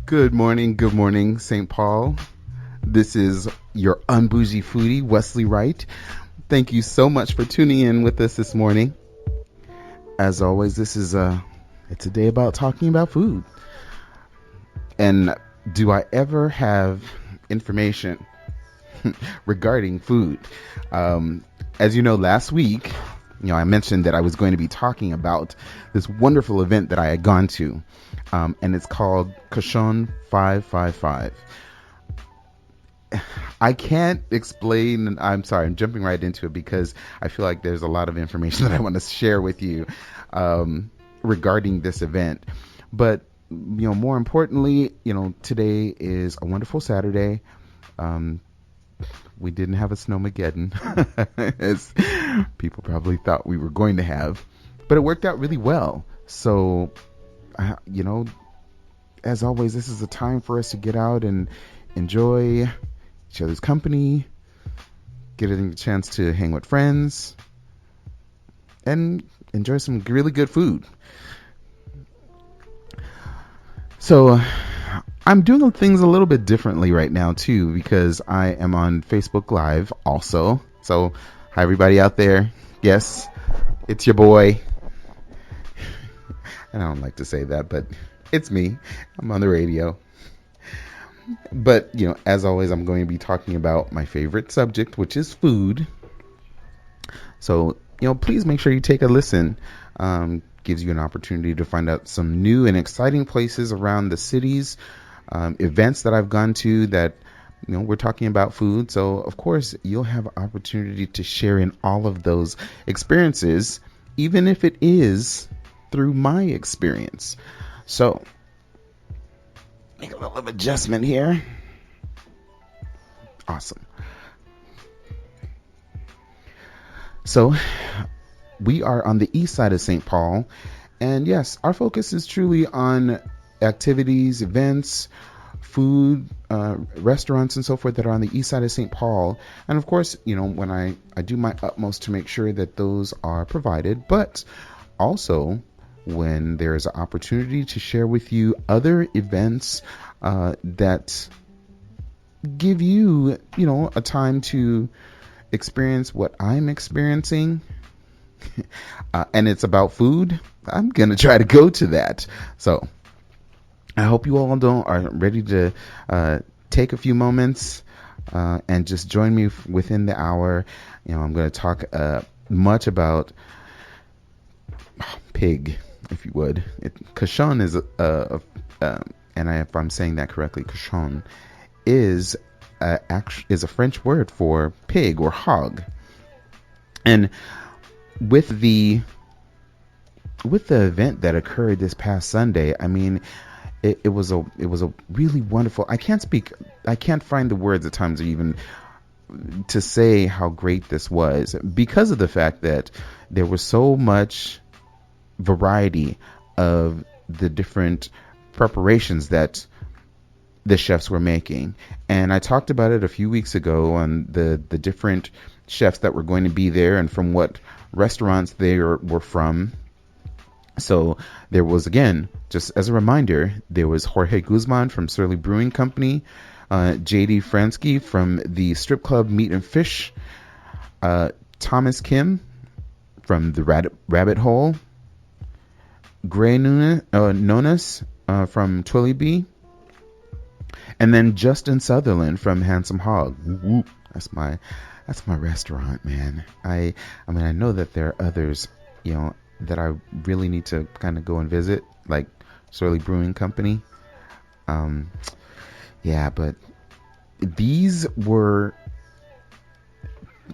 Good morning, St. Paul. This is your Un-Bougie foodie, Wesley Wright. Thank you so much for tuning in with us this morning. As always, it's a day about talking about food. And do I ever have information regarding food? As you know, last week, I mentioned that I was going to be talking about this wonderful event that I had gone to. And it's called Cochon 555. I can't explain. I'm sorry, I'm jumping right into it because I feel like there's a lot of information that I want to share with you regarding this event. But, more importantly, today is a wonderful Saturday. We didn't have a snowmageddon, as people probably thought we were going to have. But it worked out really well. So, as always, this is a time for us to get out and enjoy each other's company, getting a chance to hang with friends, and enjoy some really good food. So I'm doing things a little bit differently right now too, because I am on Facebook Live also. So hi everybody out there. Yes, it's your boy. And I don't like to say that, but it's me. I'm on the radio. But, as always, I'm going to be talking about my favorite subject, which is food. So, please make sure you take a listen. Gives you an opportunity to find out some new and exciting places around the cities, events that I've gone to that, we're talking about food. So, of course, you'll have opportunity to share in all of those experiences, even if it is through my experience. So, make a little adjustment here. Awesome. So, we are on the east side of St. Paul. And yes, our focus is truly on activities, events, food, restaurants, and so forth that are on the east side of St. Paul. And of course, when I do my utmost to make sure that those are provided, but also when there is an opportunity to share with you other events that give you, a time to experience what I'm experiencing, and it's about food, I'm going to try to go to that. So I hope you all are ready to take a few moments and just join me within the hour. I'm going to talk much about pig, if you would. Cochon is if I'm saying that correctly, cochon is a French word for pig or hog. And with the event that occurred this past Sunday, I mean, it was a really wonderful. I can't find the words at times even to say how great this was, because of the fact that there was so much variety of the different preparations that the chefs were making. And I talked about it a few weeks ago on the different chefs that were going to be there and from what restaurants they were from. So there was, again, just as a reminder, there was Jorge Guzman from Surly Brewing Company, J.D. Fransky from the strip club Meat and Fish, Thomas Kim from the Rabbit Hole, Gray Nonas from Twilly Bee, and then Justin Sutherland from Handsome Hog. Woo-woo. That's my restaurant, man. I mean, I know that there are others, that I really need to kind of go and visit, like Surly Brewing Company. But these were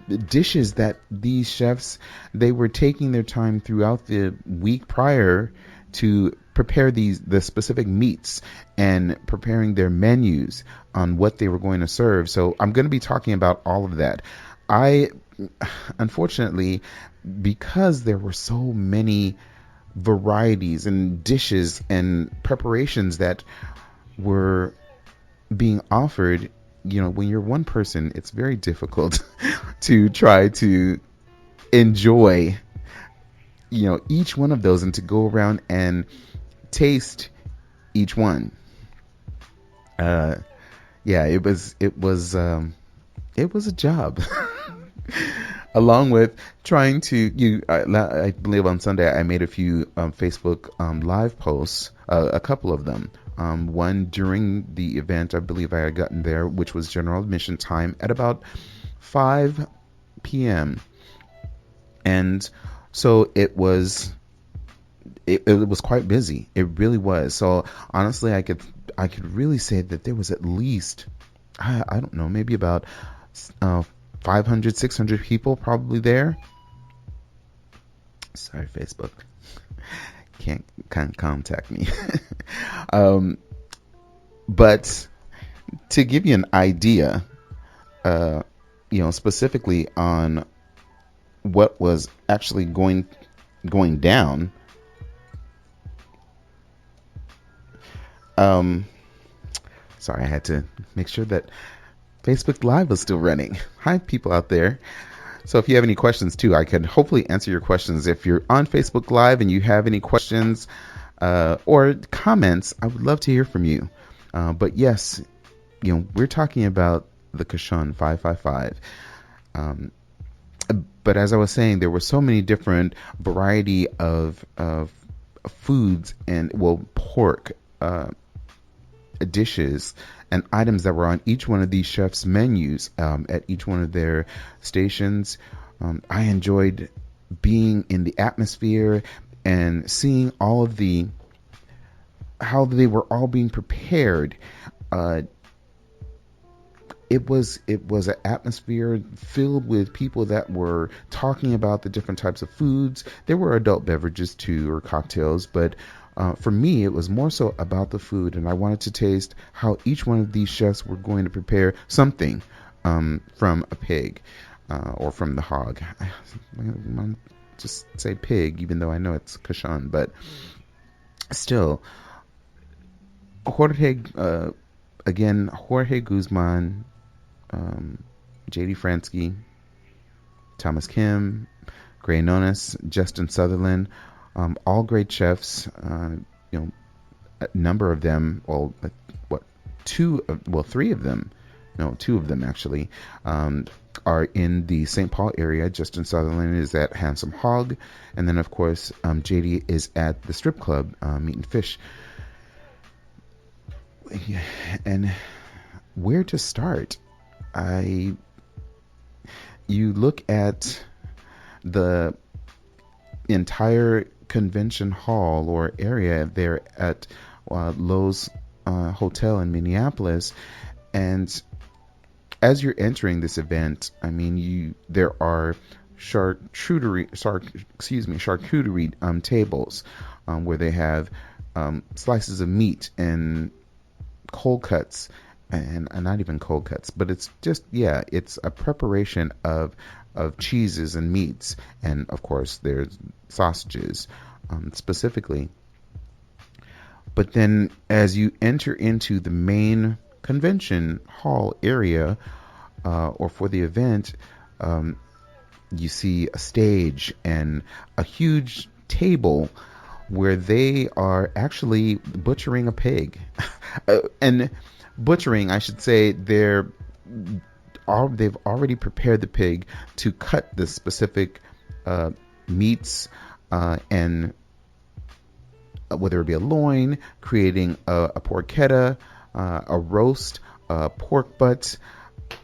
dishes that these chefs, they were taking their time throughout the week prior to prepare the specific meats and preparing their menus on what they were going to serve. So I'm going to be talking about all of that. Unfortunately, because there were so many varieties and dishes and preparations that were being offered, when you're one person, it's very difficult to try to enjoy, each one of those and to go around and taste each one. Uh, yeah, it was a job. Along with trying to I believe on Sunday I made a few Facebook live posts, a couple of them. One during the event, I believe I had gotten there, which was general admission time at about 5 p.m. And so it was quite busy. It really was. So honestly, I could really say that there was at least I don't know, maybe about uh, 500, 600 people probably there. Sorry, Facebook. Can't contact me. um, but to give you an idea, uh, specifically on what was actually going down. Um, sorry, I had to make sure that Facebook Live was still running. Hi, people out there. So if you have any questions too, I can hopefully answer your questions. If you're on Facebook Live and you have any questions or comments, I would love to hear from you. But yes, we're talking about the Cochon 555. But as I was saying, there were so many different variety of foods and, well, pork dishes and items that were on each one of these chefs' menus at each one of their stations. I enjoyed being in the atmosphere and seeing all of how they were all being prepared. It was an atmosphere filled with people that were talking about the different types of foods. There were adult beverages too, or cocktails, but for me, it was more so about the food, and I wanted to taste how each one of these chefs were going to prepare something from a pig or from the hog. I'll just say pig, even though I know it's Cochon, but still, Jorge Guzman, J.D. Fransky, Thomas Kim, Gray Nonis, Justin Sutherland, all great chefs. A number of them, three of them, no, two of them actually, are in the St. Paul area. Justin Sutherland is at Handsome Hog, and then of course JD is at the strip club, Meat and Fish. And where to start? You look at the entire convention hall or area there at Lowe's Hotel in Minneapolis, and as you're entering this event, I mean, there are charcuterie tables where they have slices of meat and cold cuts, and not even cold cuts, but it's just, it's a preparation of cheeses and meats, and of course there's sausages specifically. But then as you enter into the main convention hall area or for the event, you see a stage and a huge table where they are actually butchering a pig. And butchering, I should say, they've already prepared the pig to cut the specific meats and whether it be a loin, creating a porchetta, a roast, pork butts.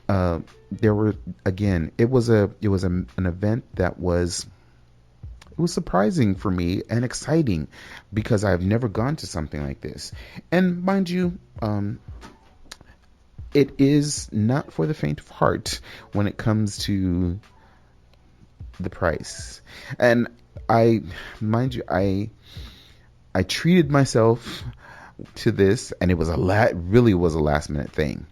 There were, again, it was an event that was surprising for me and exciting because I've never gone to something like this. And mind you, it is not for the faint of heart when it comes to the price. And mind you, I treated myself to this, and it really was a last minute thing.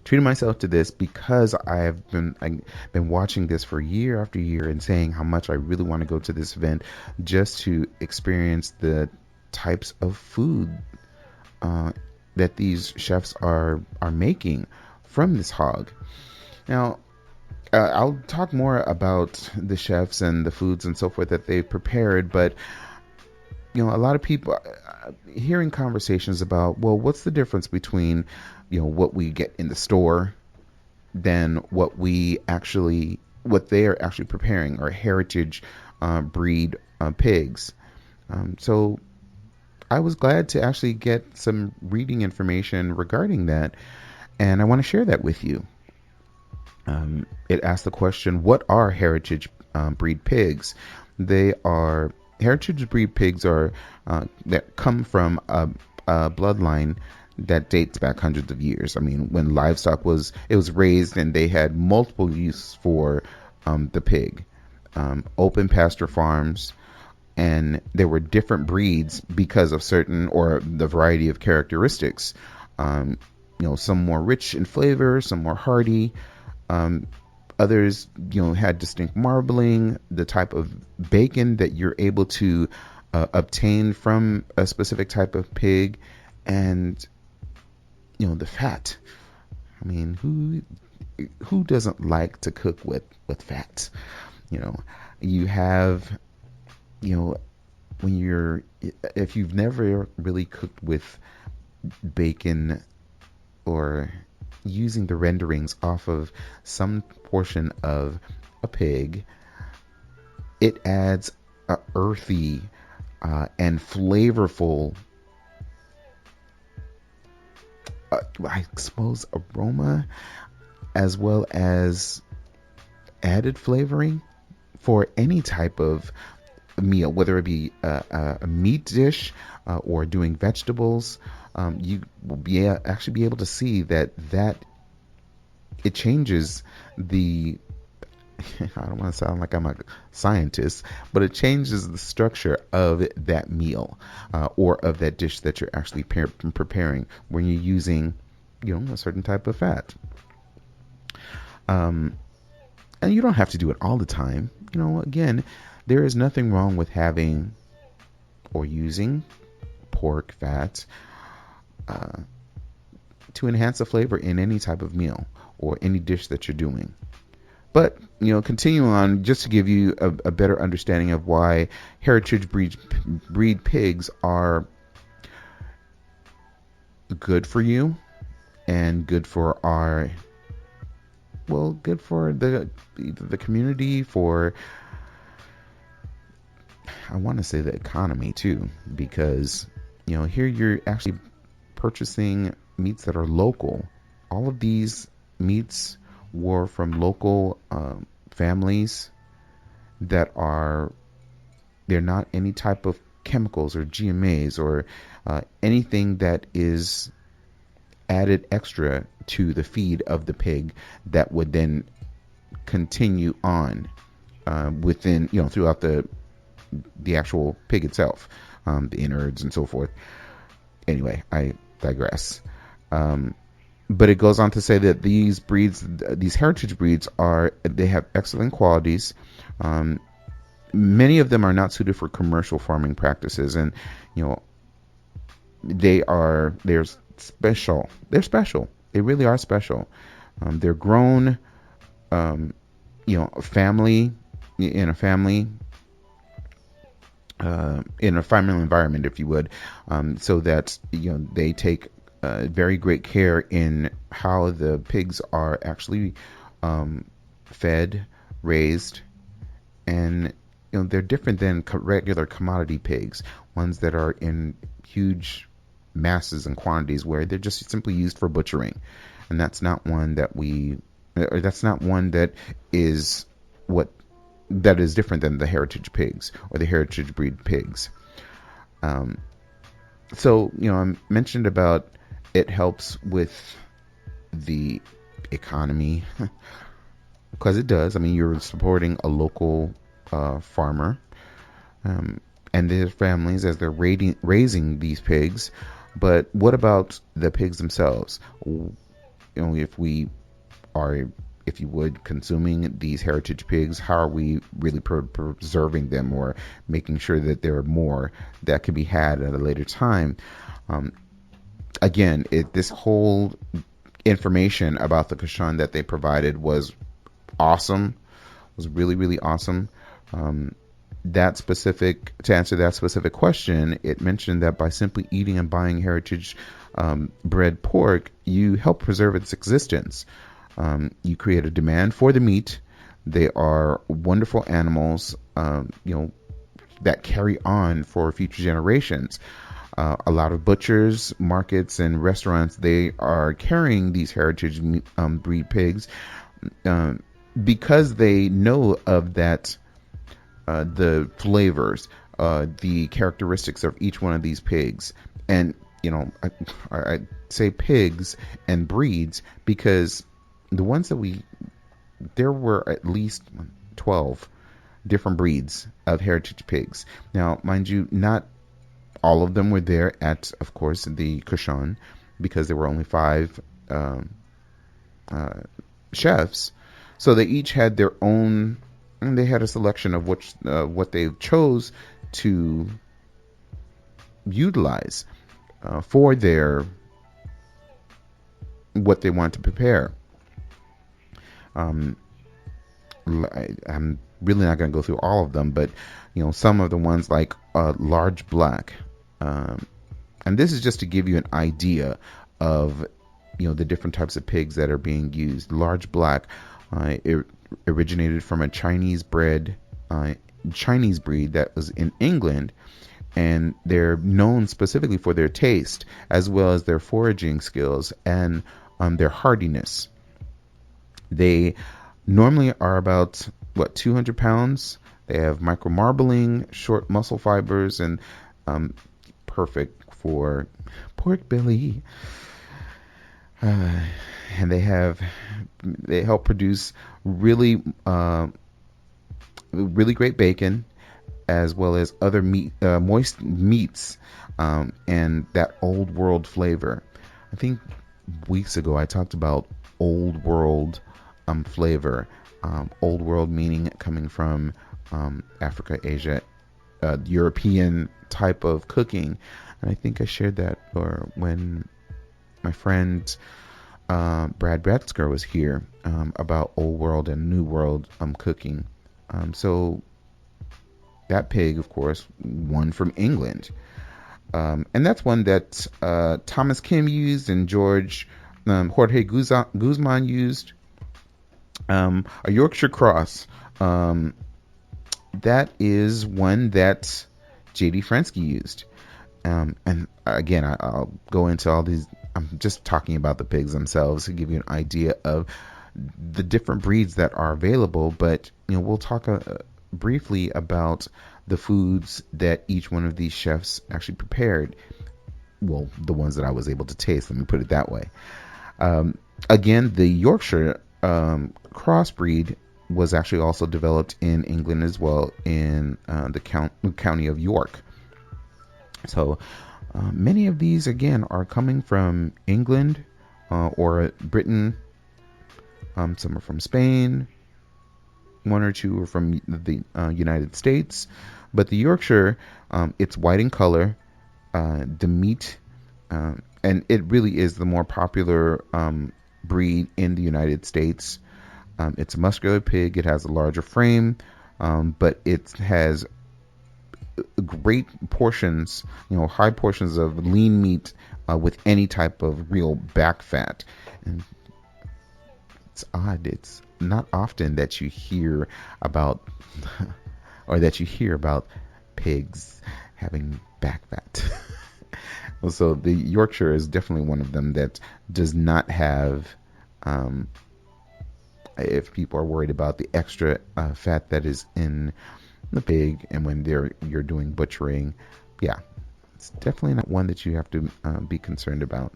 Treated myself to this because I've been watching this for year after year and saying how much I really want to go to this event just to experience the types of food that these chefs are making from this hog. Now, I'll talk more about the chefs and the foods and so forth that they prepared, but a lot of people hearing conversations about, well, what's the difference between, what we get in the store than what they are actually preparing, or heritage breed pigs. So I was glad to actually get some reading information regarding that, and I want to share that with you. It asked the question, what are heritage breed pigs? They are heritage breed pigs are that come from a bloodline that dates back hundreds of years. I mean, when livestock was raised, and they had multiple use for the pig, open pasture farms, and there were different breeds because of certain, or the variety of characteristics. Some more rich in flavor, some more hearty. Others, had distinct marbling, the type of bacon that you're able to obtain from a specific type of pig, and the fat. I mean, who doesn't like to cook with fat? You have, if you've never really cooked with bacon, or using the renderings off of some portion of a pig, it adds a earthy and flavorful, I suppose, aroma, as well as added flavoring for any type of meal, whether it be a meat dish or doing vegetables. You will actually be able to see that it changes the I don't want to sound like I'm a scientist, but it changes the structure of that meal or of that dish that you're actually preparing when you're using a certain type of fat. And you don't have to do it all the time. Again, there is nothing wrong with having or using pork fat to enhance the flavor in any type of meal or any dish that you're doing. But, continue on, just to give you a better understanding of why heritage breed pigs are good for you and good for good for the community, for, I want to say, the economy too, because, here you're actually purchasing meats that are local. All of these meats were from local families that they're not any type of chemicals or GMAs or anything that is added extra to the feed of the pig that would then continue on within, throughout the actual pig itself, the innards and so forth. Anyway, I digress. But it goes on to say that these heritage breeds they have excellent qualities. Many of them are not suited for commercial farming practices, and they're special. They're special. They really are special. They're grown, family in a family. In a family environment, if you would, so that they take very great care in how the pigs are actually fed, raised, and they're different than regular commodity pigs, ones that are in huge masses and quantities where they're just simply used for butchering, and that's not one that is different than the heritage pigs or the heritage breed pigs. So I mentioned about it helps with the economy because it does. I mean, you're supporting a local farmer and their families as they're raising these pigs. But what about the pigs themselves? If you would, consuming these heritage pigs, how are we really preserving them or making sure that there are more that can be had at a later time? Again, this whole information about the Cochon that they provided was awesome, was really, really awesome. to answer that specific question, it mentioned that by simply eating and buying heritage bred pork, you help preserve its existence. You create a demand for the meat. They are wonderful animals, that carry on for future generations. A lot of butchers, markets, and restaurants, they are carrying these heritage breed pigs because they know of that, the flavors, the characteristics of each one of these pigs. And, I say pigs and breeds because the ones that there were at least 12 different breeds of heritage pigs. Now, mind you, not all of them were there at, of course, the Cochon, because there were only 5 chefs. So they each had their own, and they had a selection of what they chose to utilize for what they wanted to prepare. I'm really not going to go through all of them, but some of the ones like large black, and this is just to give you an idea of the different types of pigs that are being used. Large black, it originated from a Chinese breed that was in England, and they're known specifically for their taste as well as their foraging skills and their hardiness. They normally are about 200 pounds. They have micro marbling, short muscle fibers, and perfect for pork belly. And they help produce really great bacon, as well as other moist meats, and that old world flavor. I think weeks ago I talked about old world flavor. Old world meaning coming from Africa, Asia, European type of cooking. And I think I shared that when my friend Brad Bretzker was here, about old world and new world cooking. So that pig, of course, one from England. And that's one that Thomas Kim used and Jorge Guzman used. A Yorkshire cross. That is one that J.D. Frensky used. And again, I'll go into all these. I'm just talking about the pigs themselves to give you an idea of the different breeds that are available. But we'll talk briefly about the foods that each one of these chefs actually prepared. Well, the ones that I was able to taste. Let me put it that way. Again, the Yorkshire crossbreed was actually also developed in England as well, in the county of York. So many of these, again, are coming from England or Britain. Some are from Spain. 1 or 2 are from the United States. But the Yorkshire, it's white in color. The meat, and it really is the more popular breed in the United States. It's a muscular pig. It has a larger frame, but it has great portions, high portions of lean meat with any type of real back fat. And it's odd. It's not often that you hear about pigs having back fat. So the Yorkshire is definitely one of them that does not have, if people are worried about the extra fat that is in the pig, and when you're doing butchering, yeah, it's definitely not one that you have to be concerned about.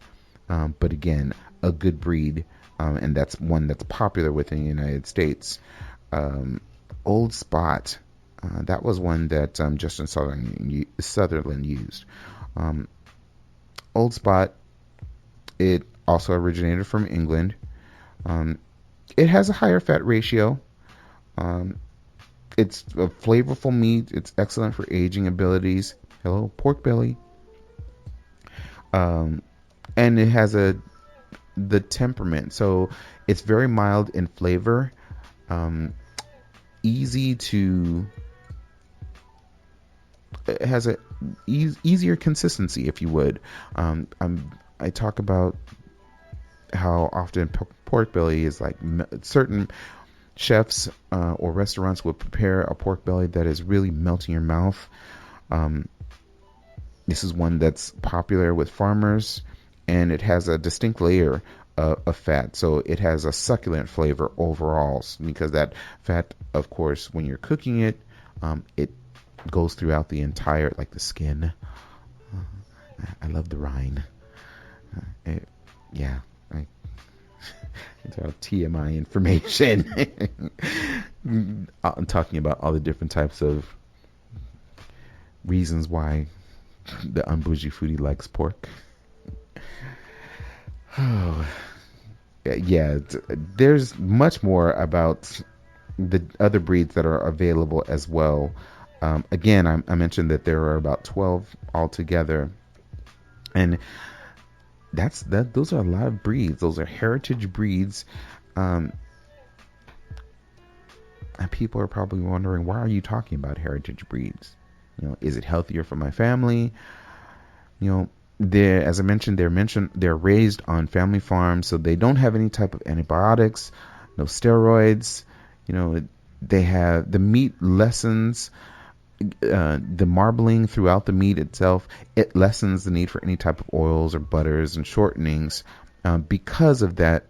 But again, a good breed, and that's one that's popular within the United States. Old Spot, that was one that Justin Sutherland used. Old Spot, it also originated from England. It has a higher fat ratio. It's a flavorful meat. It's excellent for aging abilities. Hello, pork belly. And it has the temperament. So it's very mild in flavor. Easy to it has a easier consistency, if you would. I talk about how often pork belly is like certain chefs or restaurants would prepare a pork belly that is really melting your mouth. This is one that's popular with farmers, and it has a distinct layer of fat, so it has a succulent flavor overall, because that fat, of course, when you're cooking it, it goes throughout the entire, like the skin. I love the rind. Yeah, it's all TMI information. I'm talking about all the different types of reasons why the Un-Bougie foodie likes pork. Oh, yeah, there's much more about the other breeds that are available as well. Again, I mentioned that there are about 12 altogether, and those are a lot of breeds. Those are heritage breeds. And people are probably wondering, why are you talking about heritage breeds? Is it healthier for my family? As I mentioned, they're raised on family farms, so they don't have any type of antibiotics, no steroids. They have the meat lessens the marbling throughout the meat itself. It lessens the need for any type of oils or butters and shortenings because of that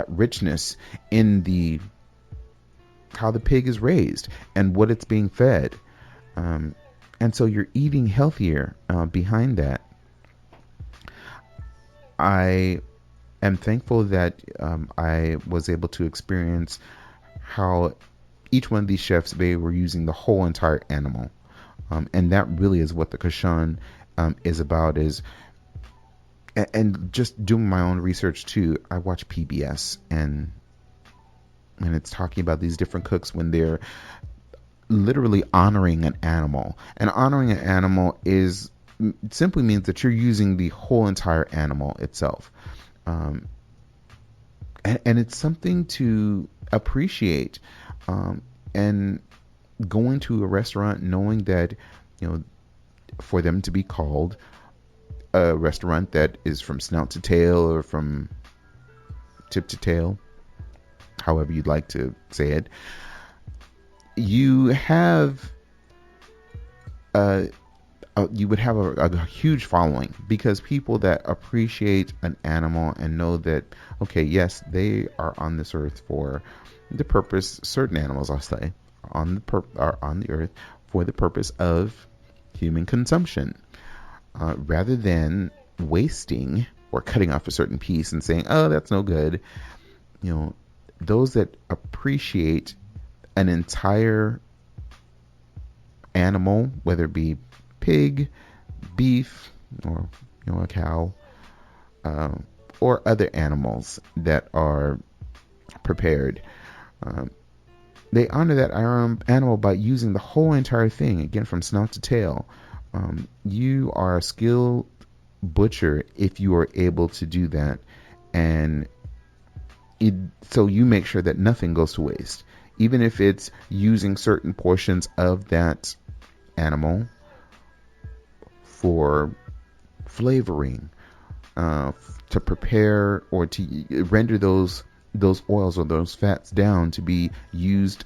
richness in the how the pig is raised and what it's being fed. And so you're eating healthier behind that. I am thankful that I was able to experience how each one of these chefs, they were using the whole entire animal. And that really is what the Cochon is about. And just doing my own research too, I watch PBS, and it's talking about these different cooks when they're literally honoring an animal. And honoring an animal simply means that you're using the whole entire animal itself. And it's something to appreciate. And going to a restaurant knowing that, for them to be called a restaurant that is from snout to tail or from tip to tail, however you'd like to say it, you would have a huge following, because people that appreciate an animal and know that, okay, yes, they are on this earth for the purpose. Certain animals, I'll say, are on the earth for the purpose of human consumption, rather than wasting or cutting off a certain piece and saying, "Oh, that's no good." Those that appreciate an entire animal, whether it be pig, beef, or a cow, or other animals that are prepared, they honor that animal by using the whole entire thing, again, from snout to tail. You are a skilled butcher if you are able to do that, and so you make sure that nothing goes to waste, even if it's using certain portions of that animal for flavoring, to prepare or to render those oils or those fats down to be used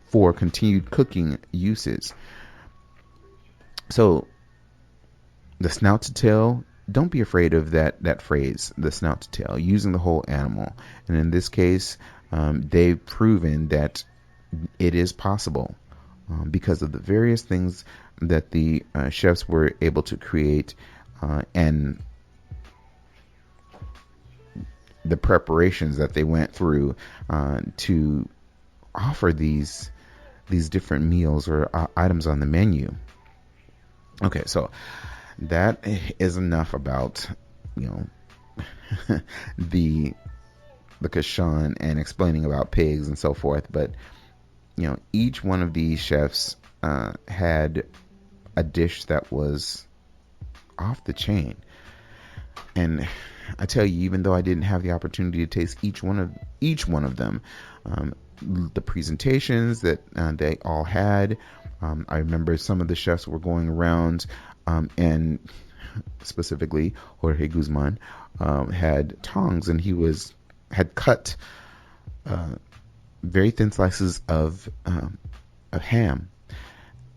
for continued cooking uses. So the snout to tail, don't be afraid of that phrase, the snout to tail, using the whole animal. And in this case, they've proven that it is possible because of the various things that the chefs were able to create, and the preparations that they went through to offer these different meals or items on the menu. Okay, so that is enough about the Cochon and explaining about pigs and so forth. But each one of these chefs had a dish that was off the chain, and I tell you, even though I didn't have the opportunity to taste each one of them, um, the presentations that they all had. I remember some of the chefs were going around, and specifically Jorge Guzman had tongs, and had cut very thin slices of ham,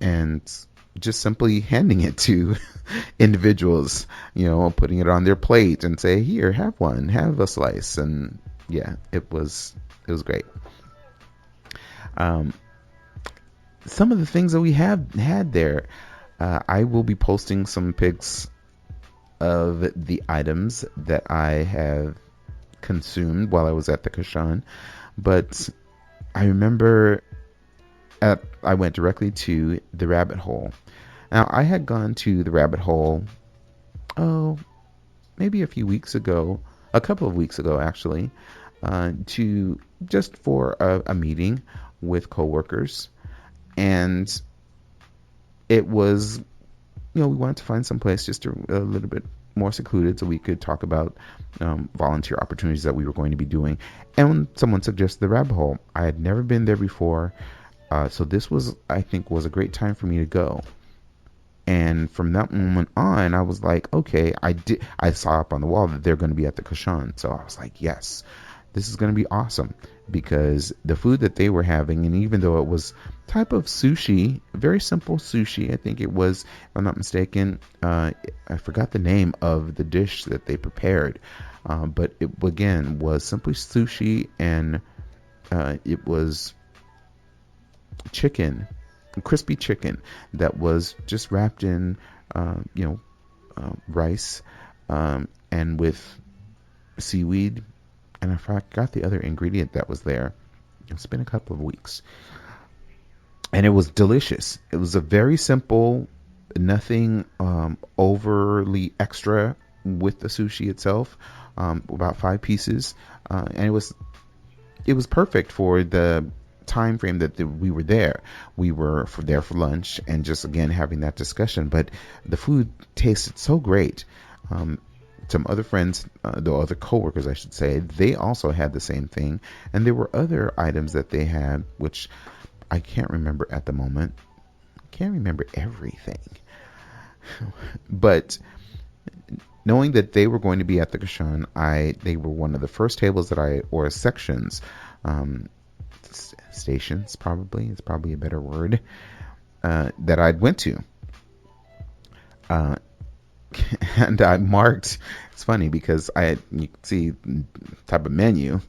and just simply handing it to individuals, putting it on their plate and say, "Here, have a slice." And yeah, it was great. Um, some of the things that we have had there, I will be posting some pics of the items that I have consumed while I was at the Cochon. But I remember I went directly to the rabbit hole. Now, I had gone to the rabbit hole, maybe a couple of weeks ago, actually, to just for a meeting with coworkers. And it was, we wanted to find some place just a little bit more secluded so we could talk about volunteer opportunities that we were going to be doing. And someone suggested the rabbit hole. I had never been there before. So this I think, was a great time for me to go. And from that moment on, I was like, okay, I saw up on the wall that they're going to be at the Cochon. So I was like, yes, this is going to be awesome, because the food that they were having, and even though it was type of sushi, very simple sushi, I think it was, if I'm not mistaken, I forgot the name of the dish that they prepared, but it again was simply sushi, and it was chicken, crispy chicken that was just wrapped in rice, and with seaweed, and I forgot the other ingredient that was there. It's been a couple of weeks, and it was delicious. It was a very simple, nothing overly extra with the sushi itself, about 5 pieces, and it was perfect for the time frame that we were there. We were there for lunch and just again having that discussion, but the food tasted so great. Some other friends, the other coworkers, I should say, they also had the same thing, and there were other items that they had, which I can't remember at the moment. I can't remember everything, but knowing that they were going to be at the Cochon, they were one of the first tables or sections, stations, probably it's probably a better word, that I'd went to. And I marked. It's funny because you can see the type of menu.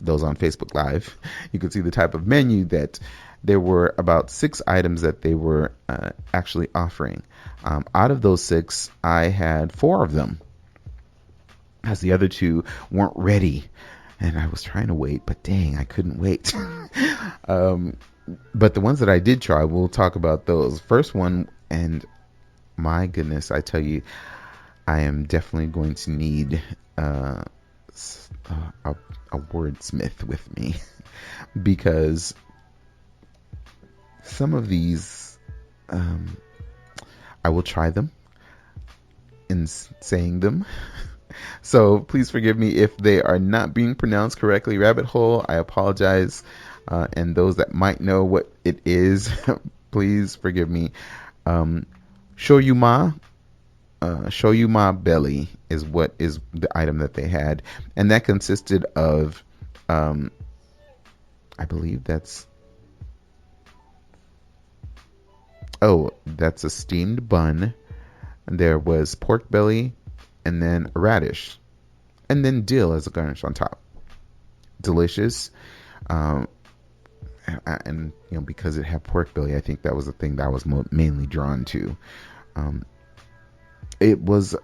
Those on Facebook Live, you could see the type of menu that there were about 6 items that they were actually offering. Out of those 6, I had 4 of them, as the other 2 weren't ready, and I was trying to wait, but dang, I couldn't wait. But the ones that I did try, we'll talk about those. First one, and my goodness, I tell you, I am definitely going to need a wordsmith with me, because some of these, I will try them in saying them. So please forgive me if they are not being pronounced correctly. Rabbit hole, I apologize. And those that might know what it is, please forgive me. Shoyuma belly is what is the item that they had, and that consisted of, I believe that's a steamed bun. There was pork belly, and then a radish, and then dill as a garnish on top. Delicious. And because it had pork belly, I think that was the thing that I was mainly drawn to. It was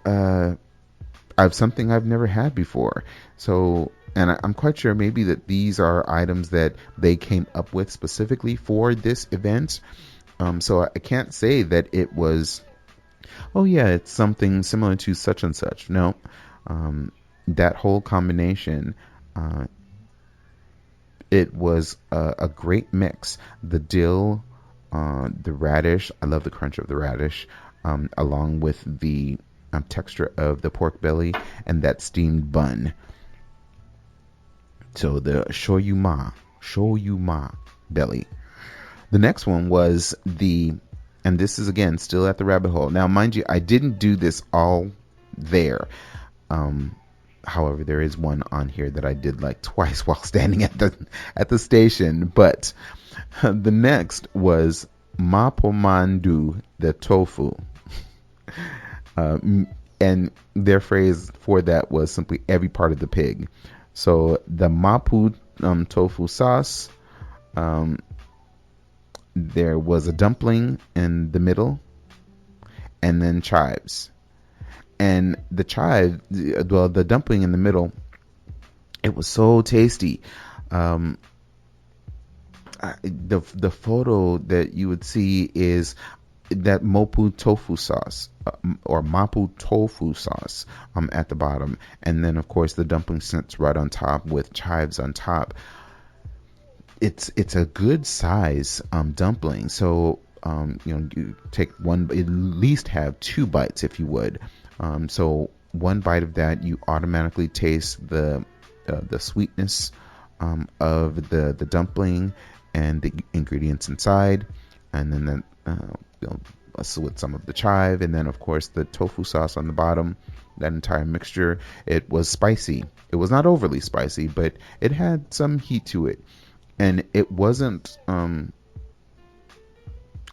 something I've never had before. So, and I'm quite sure maybe that these are items that they came up with specifically for this event. So I can't say that it was, oh yeah, it's something similar to such and such. No, that whole combination, it was a great mix. The dill, the radish, I love the crunch of the radish, along with the texture of the pork belly and that steamed bun. So the shoyu ma belly. The next one was and this is again still at the rabbit hole. Now, mind you, I didn't do this all there. However, there is one on here that I did like twice while standing at the station. But the next was mapomandu, the tofu. And their phrase for that was simply every part of the pig. So the mapu tofu sauce, there was a dumpling in the middle, and then chives. And the the dumpling in the middle, it was so tasty. The photo that you would see is that mopu tofu sauce or mapu tofu sauce at the bottom, and then of course the dumpling sits right on top with chives on top. It's a good size dumpling, so you take one, at least have 2 bites if you would. So one bite of that, you automatically taste the sweetness of the dumpling and the ingredients inside, and then with some of the chive, and then of course the tofu sauce on the bottom. That entire mixture, it was spicy. It was not overly spicy, but it had some heat to it, and it wasn't.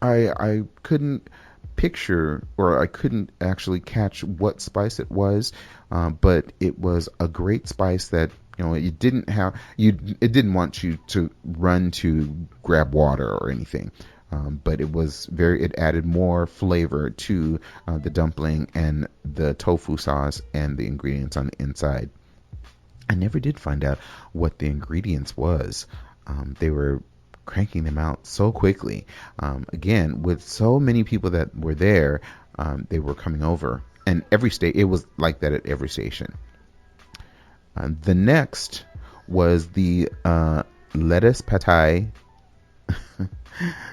I couldn't picture, or I couldn't actually catch what spice it was, but it was a great spice that it didn't want you to run to grab water or anything. But it added more flavor to the dumpling and the tofu sauce and the ingredients on the inside. I never did find out what the ingredients was. They were cranking them out so quickly. Again, with so many people that were there, they were coming over. And it was like that at every station. The next was the lettuce pâté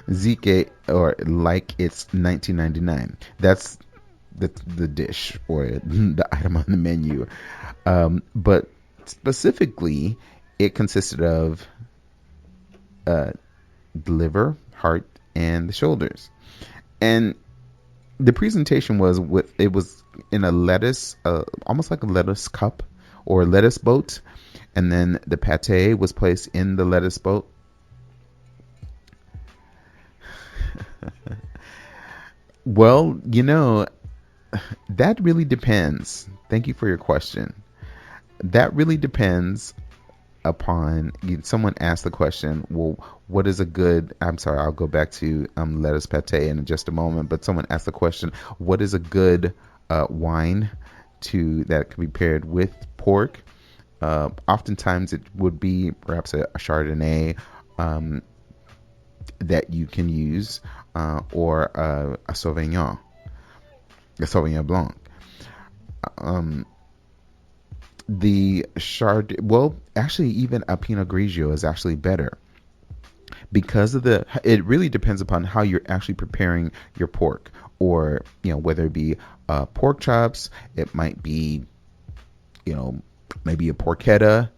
Zike, or like it's 1999. That's the dish or the item on the menu. But specifically, it consisted of the liver, heart, and the shoulders. And the presentation was in a lettuce, almost like a lettuce cup or lettuce boat. And then the pate was placed in the lettuce boat. Well, that really depends. Thank you for your question. That really depends upon someone asked the question, well, what is a good, I'm sorry, I'll go back to lettuce pate in just a moment, but someone asked the question, what is a good wine that can be paired with pork? Oftentimes it would be perhaps a Chardonnay that you can use, or a Sauvignon Blanc. Actually, even a Pinot Grigio is actually better because it really depends upon how you're actually preparing your pork, or whether it be pork chops, it might be maybe a porchetta.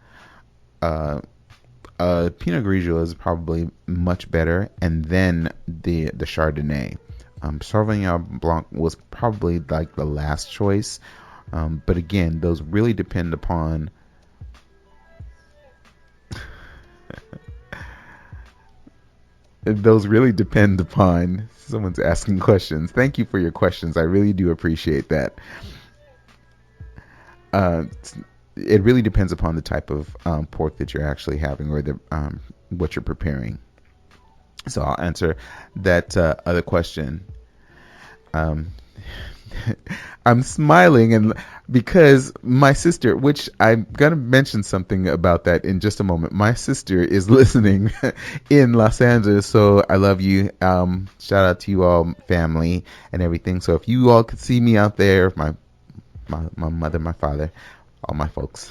Pinot Grigio is probably much better, and then the Chardonnay. Sauvignon Blanc was probably like the last choice, but again, those really depend upon someone's asking questions. Thank you for your questions. I really do appreciate that. It really depends upon the type of pork that you're actually having, or what you're preparing. So I'll answer that other question. I'm smiling and because my sister, which I'm going to mention something about that in just a moment. My sister is listening in Los Angeles, so I love you. Shout out to you all, family and everything. So if you all could see me out there, my mother, my father, all my folks.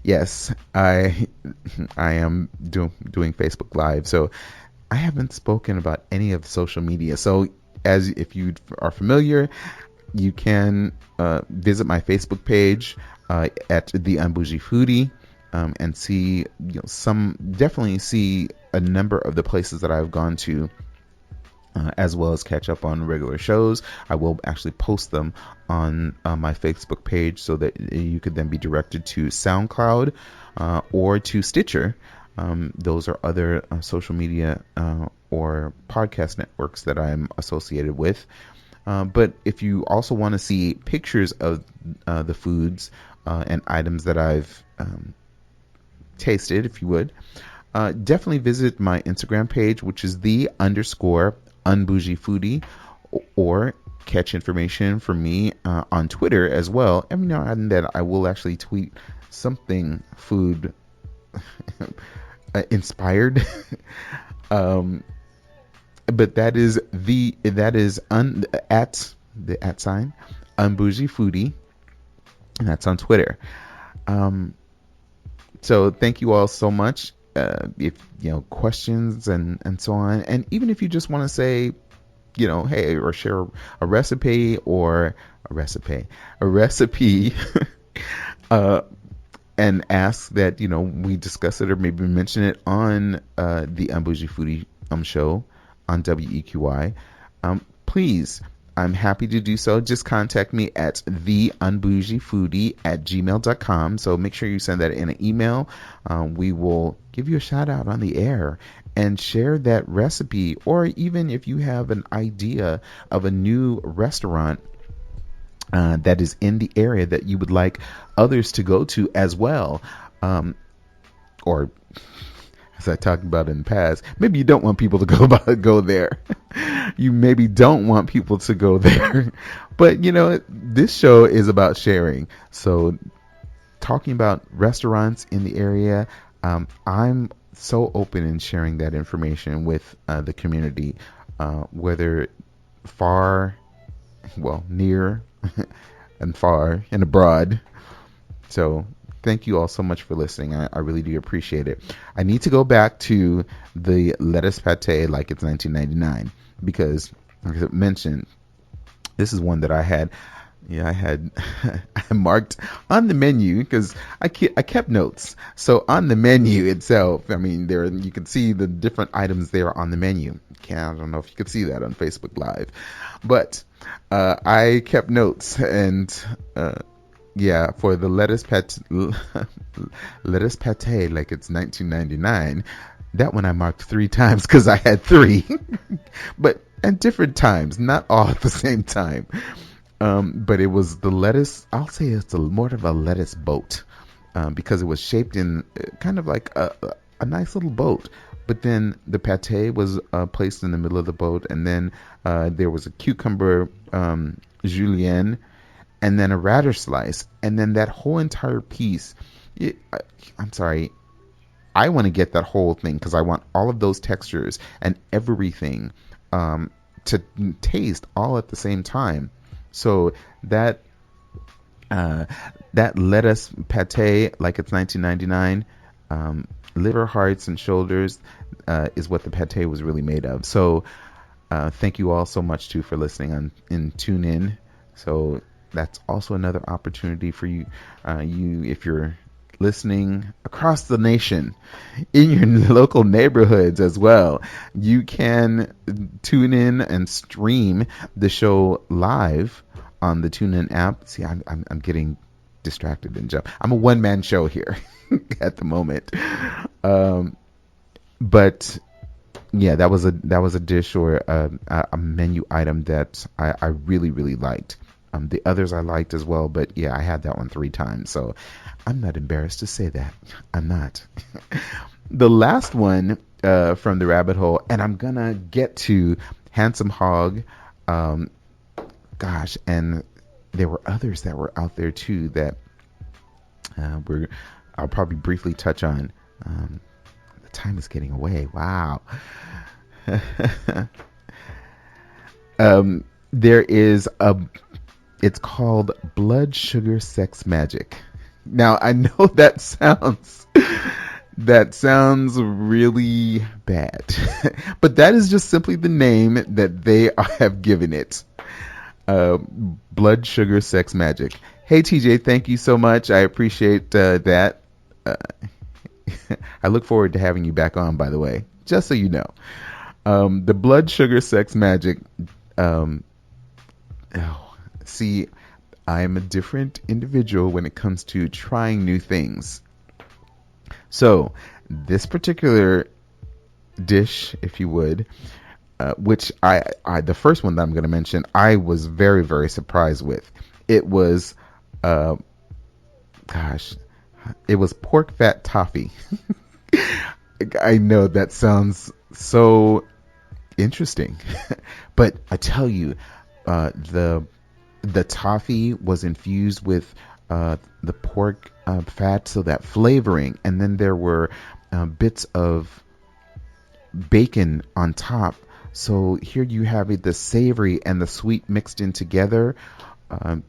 Yes, I am doing Facebook Live. So I haven't spoken about any of social media. So if you are familiar, You can visit my Facebook page at the Un-Bougie Foodie, and see, definitely see a number of the places that I've gone to, as well as catch up on regular shows. I will actually post them on my Facebook page so that you could then be directed to SoundCloud or to Stitcher. Those are other social media or podcast networks that I'm associated with. But if you also want to see pictures of the foods and items that I've tasted, if you would, definitely visit my Instagram page, which is _Un-Bougie Foodie, or catch information from me on Twitter as well. Every now and then I will actually tweet something food inspired. But that is at the @ Un-Bougie Foodie, and that's on Twitter. So thank you all so much. If questions and so on, and even if you just want to say, hey, or share a recipe and ask that we discuss it, or maybe mention it on the Un-Bougie Foodie show on WEQY. Please, I'm happy to do so. Just contact me at theunbougie@gmail.com. So make sure you send that in an email. We will give you a shout out on the air and share that recipe, or even if you have an idea of a new restaurant that is in the area that you would like others to go to as well, or as I talked about in the past, maybe you don't want people to go there. You maybe don't want people to go there. But this show is about sharing. So talking about restaurants in the area, I'm so open in sharing that information with the community, whether near and far and abroad. So thank you all so much for listening. I really do appreciate it. I need to go back to the lettuce pate like it's 1999, because, like I mentioned, this is one that I had I marked on the menu, because I kept notes. So on the menu itself, there you can see the different items there on the menu. I don't know if you could see that on Facebook Live, but I kept notes, and for the lettuce pate like it's 1999. That one I marked 3 times because I had 3, but at different times, not all at the same time. But it was the lettuce. I'll say it's more of a lettuce boat, because it was shaped in kind of like a nice little boat. But then the pate was placed in the middle of the boat, and then there was a cucumber julienne, and then a radish slice, and then that whole entire piece. I'm sorry. I want to get that whole thing because I want all of those textures and everything to taste all at the same time. So that lettuce pate, like it's 1999, liver, hearts, and shoulders is what the pate was really made of. So thank you all so much too for listening and tune in. So that's also another opportunity for you if you're listening across the nation, in your local neighborhoods as well. You can tune in and stream the show live on the TuneIn app. See, I'm getting distracted and jump. I'm a one-man show here at the moment. But yeah, that was a dish or a menu item that I really, really liked. The others I liked as well, but yeah, I had that one 3 times, so I'm not embarrassed to say that. I'm not. The last one from the rabbit hole, and I'm gonna get to Handsome Hog. Gosh, and there were others that were out there too that I'll probably briefly touch on. The time is getting away. Wow. There is it's called Blood Sugar Sex Magic. Now I know that sounds really bad, but that is just simply the name that they have given it. uh, blood sugar sex magic. Hey TJ, thank you so much. I appreciate that. Uh, I look forward to having you back on, by the way, just so you know. The blood sugar sex magic. Um, oh, see, I am a different individual when it comes to trying new things. So, this particular dish, if you would, which the first one that I'm going to mention, I was very, very surprised with. It was, uh, gosh, it was pork fat toffee. I know that sounds so interesting, but I tell you, the toffee was infused with the pork fat, so that flavoring, and then there were bits of bacon on top. So here you have it, the savory and the sweet mixed in together. Um,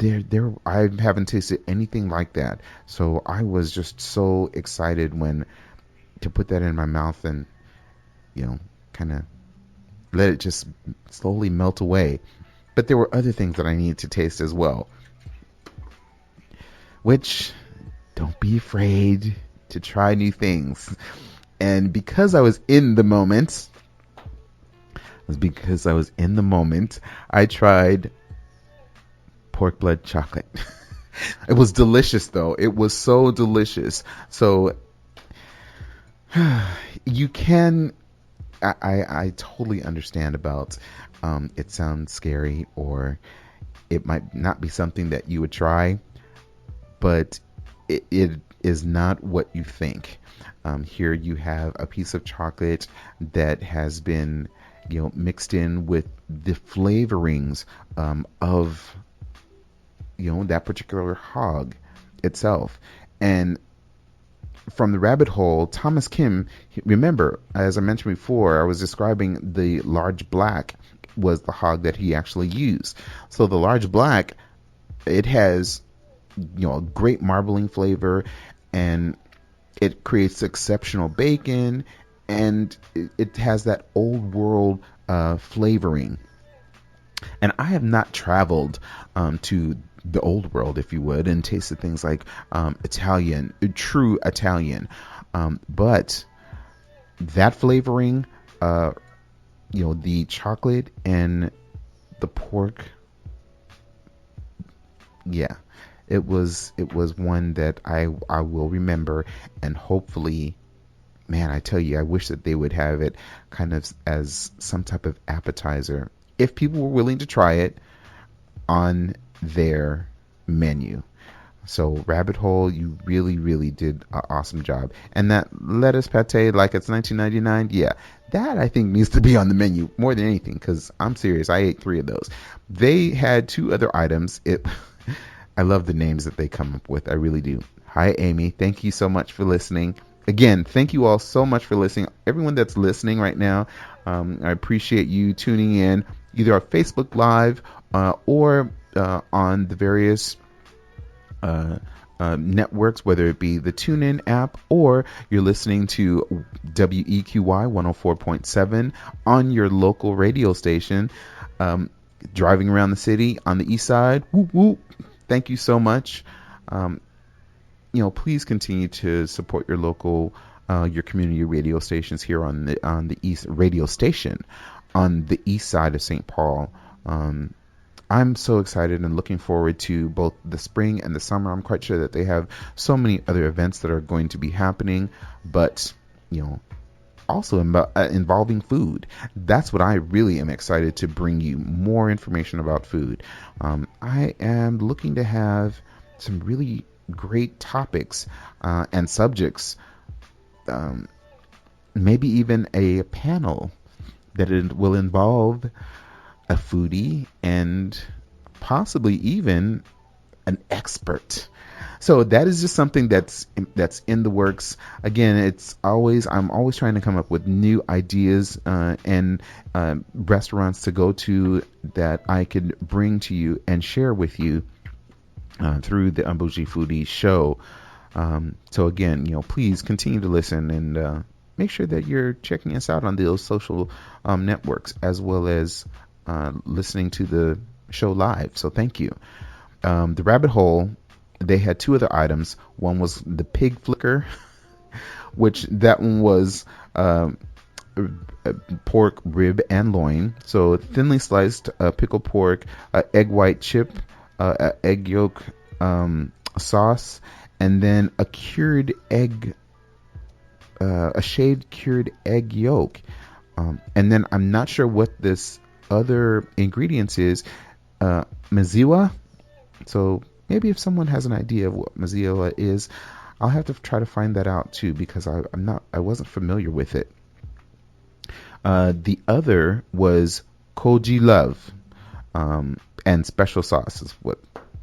I haven't tasted anything like that. So I was just so excited when to put that in my mouth and kind of let it just slowly melt away. But there were other things that I needed to taste as well. Which, don't be afraid to try new things. And because I was in the moment, I tried pork blood chocolate. It was delicious, though. It was so delicious. So you can, I totally understand about it sounds scary, or it might not be something that you would try, but it is not what you think. Here you have a piece of chocolate that has been mixed in with the flavorings of that particular hog itself. And from the rabbit hole, Thomas Kim, remember, as I mentioned before, I was describing the large black was the hog that he actually used. So the large black, it has a great marbling flavor, and it creates exceptional bacon, and it has that old world flavoring. And I have not traveled to the old world, if you would, and tasted things like Italian, true Italian. But that flavoring, the chocolate and the pork, yeah, it was one that I will remember, and hopefully, man, I tell you, I wish that they would have it kind of as some type of appetizer, if people were willing to try it on their menu. So Rabbit Hole, you really, really did an awesome job. And that lettuce pate, like it's $19.99, yeah, that I think needs to be on the menu more than anything, because I'm serious, I ate 3 of those. They had 2 other items. I love the names that they come up with. I really do. Hi, Amy. Thank you so much for listening. Again, thank you all so much for listening. Everyone that's listening right now, I appreciate you tuning in either on Facebook Live or on the various networks, whether it be the TuneIn app or you're listening to WEQY 104.7 on your local radio station. Driving around the city on the east side, whoop, whoop. Thank you so much. Please continue to support your local, your community radio stations here on the east radio station on the east side of St. Paul. I'm so excited and looking forward to both the spring and the summer. I'm quite sure that they have so many other events that are going to be happening, but also involving food. That's what I really am excited to bring you more information about food. I am looking to have some really great topics and subjects, maybe even a panel that it will involve a foodie and possibly even an expert. So that is just something that's in the works. Again, I'm always trying to come up with new ideas and restaurants to go to that I could bring to you and share with you through the Un-Bougie Foodie show. So again, please continue to listen and make sure that you're checking us out on those social networks, as well as listening to the show live. So thank you. The rabbit hole, they had two other items. One was the pig flicker, which that one was pork rib and loin. So thinly sliced pickled pork, egg white chip, egg yolk sauce, and then a cured egg, a shaved cured egg yolk. And then I'm not sure what this other ingredients is. Maziwa. So maybe if someone has an idea of what maziwa is, I'll have to try to find that out too, because I wasn't familiar with it. The other was koji love, and special sauce is what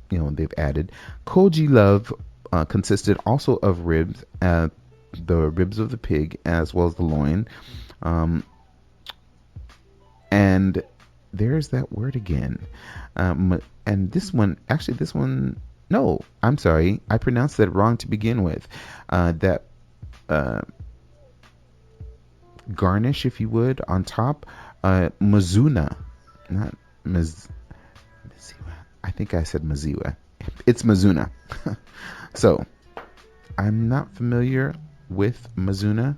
they've added. Koji love consisted also of ribs, the ribs of the pig as well as the loin, and there's that word again. And this one, no, I'm sorry, I pronounced that wrong to begin with. That garnish, if you would, on top, mazuna, not maziwa. I think I said maziwa. It's mazuna. So I'm not familiar with mazuna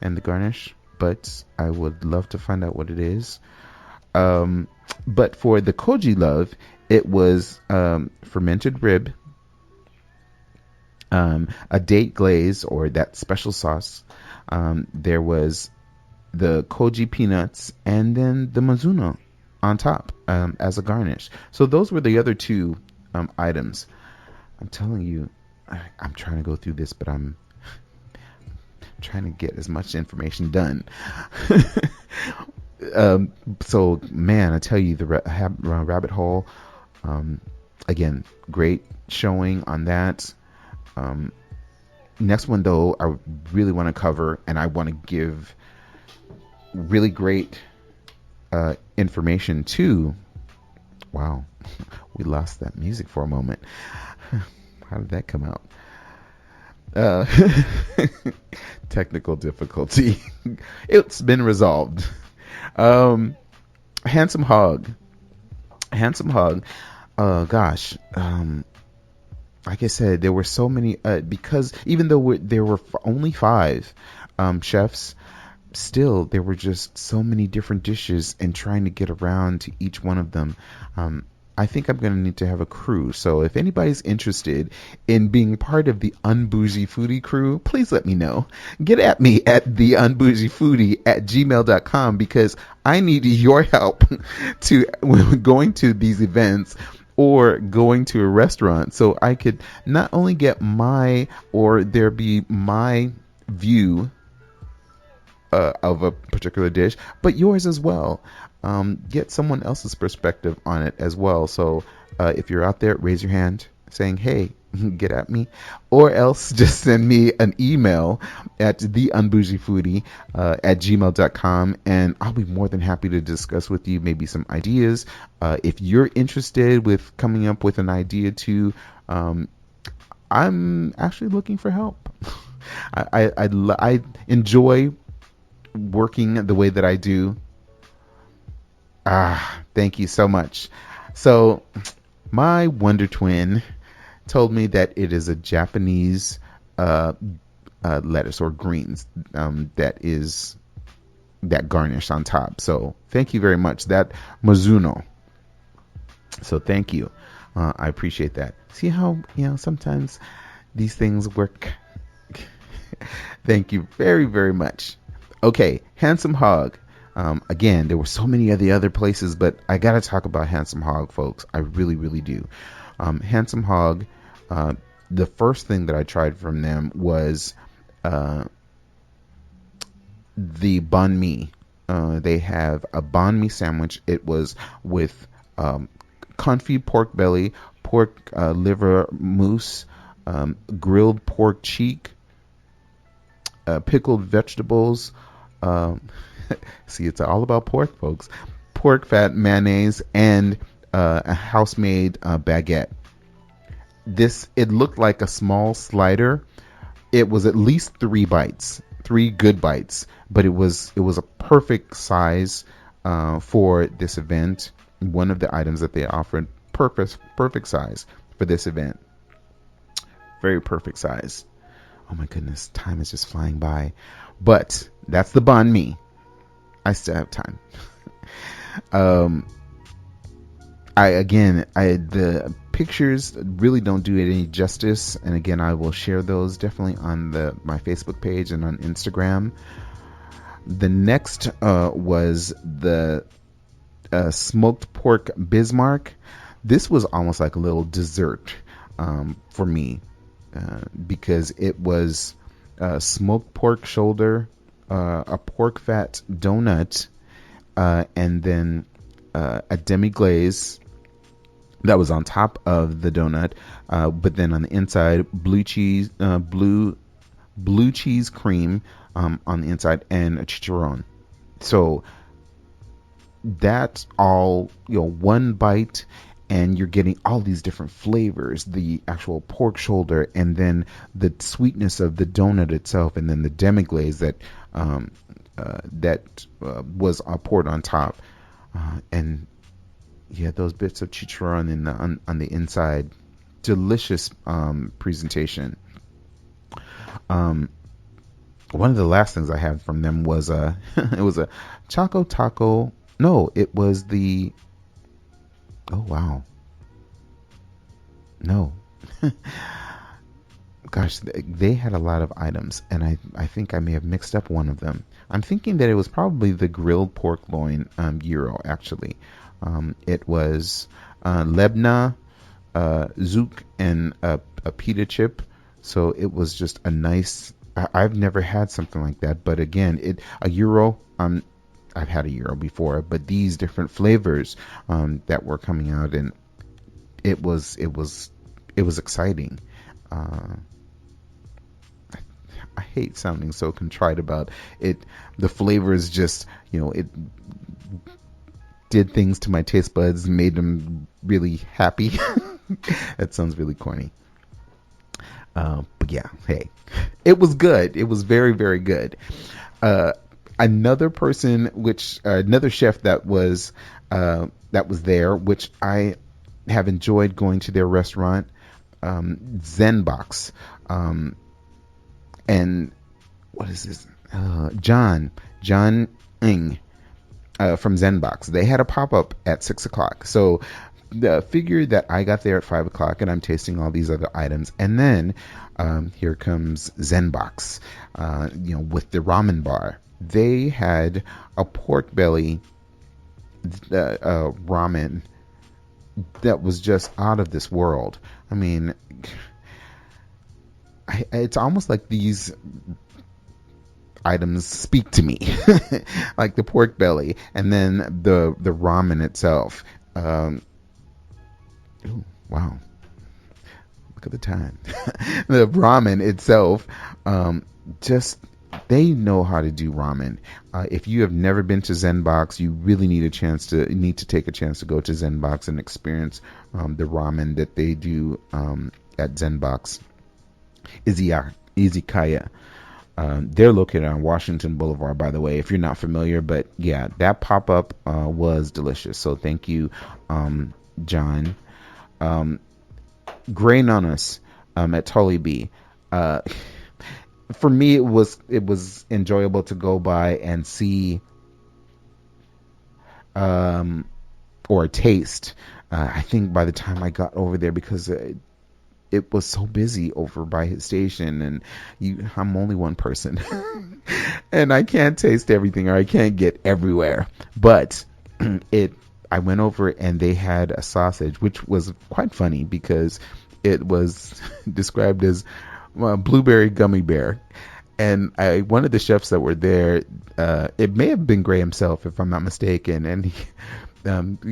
and the garnish, but I would love to find out what it is. But for the koji love, it was fermented rib, a date glaze or that special sauce. There was the koji peanuts, and then the mazuna on top as a garnish. So those were the other two items. I'm telling you, I'm trying to go through this, but I'm trying to get as much information done. So man, I tell you, the rabbit hole, again, great showing on that. Next one though, I really want to cover, and I want to give really great information too. Wow, we lost that music for a moment. How did that come out? Technical difficulty. It's been resolved. Handsome hog. Gosh. Like I said, there were so many, because even though there were only 5 chefs, still there were just so many different dishes, and trying to get around to each one of them. I think I'm going to need to have a crew. So if anybody's interested in being part of the Un-Bougie foodie crew, please let me know. Get at me at the unbougiefoodie@gmail.com, because I need your help to going to these events or going to a restaurant, so I could not only get my view of a particular dish, but yours as well. Get someone else's perspective on it as well. So if you're out there, raise your hand saying, hey, get at me, or else just send me an email at theunbougiefoodie@gmail.com, and I'll be more than happy to discuss with you maybe some ideas. If you're interested with coming up with an idea too, I'm actually looking for help. I enjoy working the way that I do. Thank you so much. So my Wonder Twin told me that it is a Japanese lettuce or greens that garnish on top. So thank you very much. That Mizuno. So thank you. I appreciate that. See how sometimes these things work. Thank you very, very much. Okay, Handsome Hog. Again, there were so many of the other places, but I got to talk about Handsome Hog, folks. I really, really do. Handsome Hog, the first thing that I tried from them was the banh mi. They have a banh mi sandwich. It was with confit pork belly, pork liver mousse, grilled pork cheek, pickled vegetables. See, it's all about pork, folks. Pork fat, mayonnaise, and a house-made baguette. It looked like a small slider. It was at least 3 bites, 3 good bites, but it was a perfect size. for this event. One of the items that they offered, perfect size for this event. Very perfect size. Oh my goodness, time is just flying by. But that's the banh mi. I still have time. The pictures really don't do it any justice, and again, I will share those definitely on my Facebook page and on Instagram. The next was the smoked pork Bismarck. This was almost like a little dessert for me because it was smoked pork shoulder, a pork fat donut, and then a demi glaze that was on top of the donut, but then on the inside blue cheese cream on the inside, and a chicharron. So that's all, one bite, and you're getting all these different flavors, the actual pork shoulder, and then the sweetness of the donut itself, and then the demi glaze that was poured on top, and yeah, those bits of chicharron on the inside. Delicious presentation. One of the last things I had from them was it was a Choco Taco. No, it was the. Oh wow. No. Gosh, they had a lot of items, and I think I may have mixed up one of them. I'm thinking that it was probably the grilled pork loin gyro, actually. It was lebna, zouk, and a pita chip. So it was just a nice. I've never had something like that, but again, a gyro. I've had a gyro before, but these different flavors that were coming out, and it was exciting. I hate sounding so contrite about it. The flavors just, it did things to my taste buds, made them really happy. That sounds really corny. But yeah, hey, it was good. It was very, very good. Another chef that was there, which I have enjoyed going to their restaurant, Zenbox, and what is this? John Ng from Zenbox. They had a pop-up at 6:00. So the figure that I got there at 5:00, and I'm tasting all these other items, and then here comes Zenbox, with the ramen bar. They had a pork belly ramen that was just out of this world. I mean, it's almost like these items speak to me, like the pork belly, and then the ramen itself. Ooh, wow. Look at the time. The ramen itself, just, they know how to do ramen. If you have never been to Zenbox, you really need to take a chance to go to Zenbox and experience the ramen that they do at Zenbox Izakaya. They're located on Washington Boulevard, by the way, if you're not familiar. But yeah, that pop-up was delicious. So thank you, John. Gray Nanas at Tully B. For me, it was enjoyable to go by and see or taste. I think by the time I got over there, because it was so busy over by his station, and I'm only one person, and I can't taste everything, or I can't get everywhere. But I went over, and they had a sausage, which was quite funny because it was described as blueberry gummy bear. And one of the chefs that were there, it may have been Gray himself, if I'm not mistaken, and he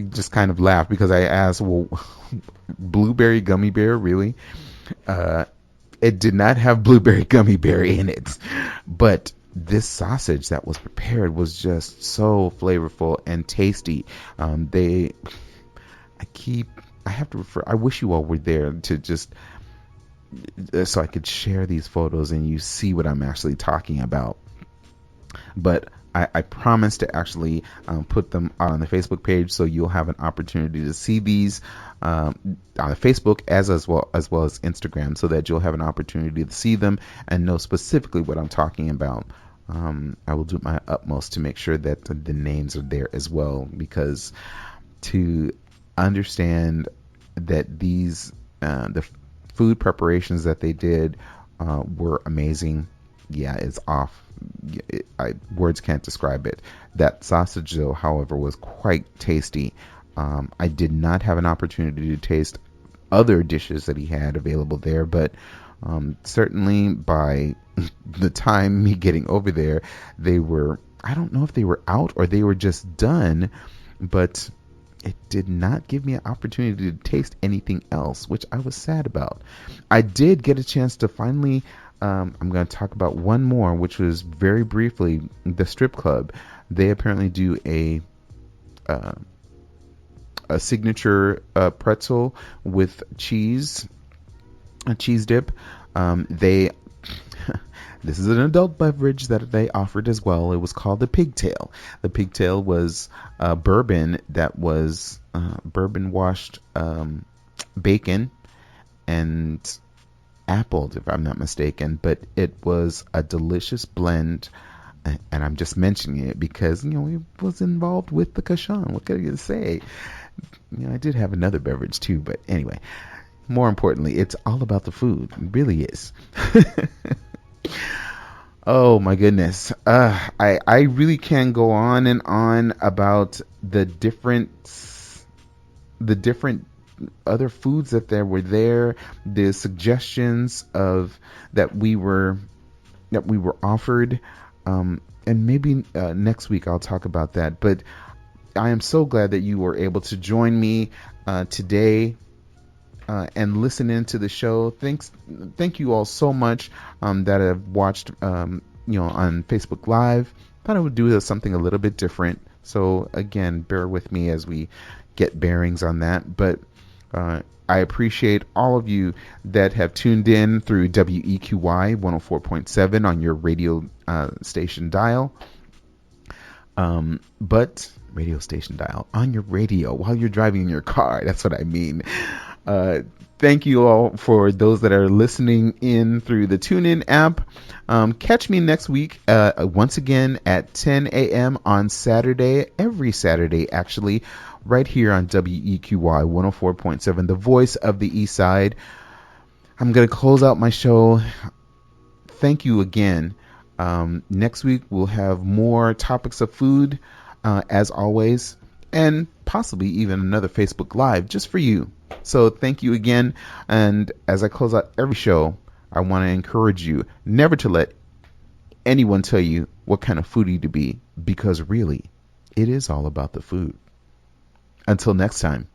just kind of laughed because I asked, well, blueberry gummy bear, really? It did not have blueberry gummy berry in it, but this sausage that was prepared was just so flavorful and tasty. I wish you all were there to just so I could share these photos and you see what I'm actually talking about. But I promise to actually put them on the Facebook page, so you'll have an opportunity to see these on Facebook as well as Instagram, so that you'll have an opportunity to see them and know specifically what I'm talking about. I will do my utmost to make sure that the names are there as well, because to understand that these the food preparations that they did were amazing. Yeah, it's off. Words can't describe it. That sausage, though, however, was quite tasty. I did not have an opportunity to taste other dishes that he had available there, but certainly by the time me getting over there, they were, I don't know if they were out or they were just done, but it did not give me an opportunity to taste anything else, which I was sad about. I did get a chance to finally, I'm going to talk about one more, which was very briefly the strip club. They apparently do a signature pretzel with cheese, a cheese dip. They This is an adult beverage that they offered as well. It was called the pigtail. The pigtail was bourbon that was bourbon washed bacon and apple, if I'm not mistaken. But it was a delicious blend. And I'm just mentioning it because, it was involved with the Cochon. What can I say? I did have another beverage too, but anyway. More importantly, it's all about the food. It really is. Oh my goodness. I really can go on and on about the different other foods that there were there, the suggestions of that we were offered, and maybe next week I'll talk about that. But I am so glad that you were able to join me today and listen into the show. Thank you all so much that have watched on Facebook Live. Thought I would do something a little bit different. So again, bear with me as we get bearings on that. But I appreciate all of you that have tuned in through WEQY 104.7 on your radio station dial. But radio station dial on your radio while you're driving in your car. That's what I mean. Thank you all for those that are listening in through the TuneIn app. Catch me next week, once again at 10 a.m. on Saturday, every Saturday actually, right here on WEQY 104.7, the voice of the East Side. I'm going to close out my show. Thank you again. Next week we'll have more topics of food, as always, and possibly even another Facebook Live just for you. So thank you again. And as I close out every show, I want to encourage you never to let anyone tell you what kind of foodie to be, because really, it is all about the food. Until next time.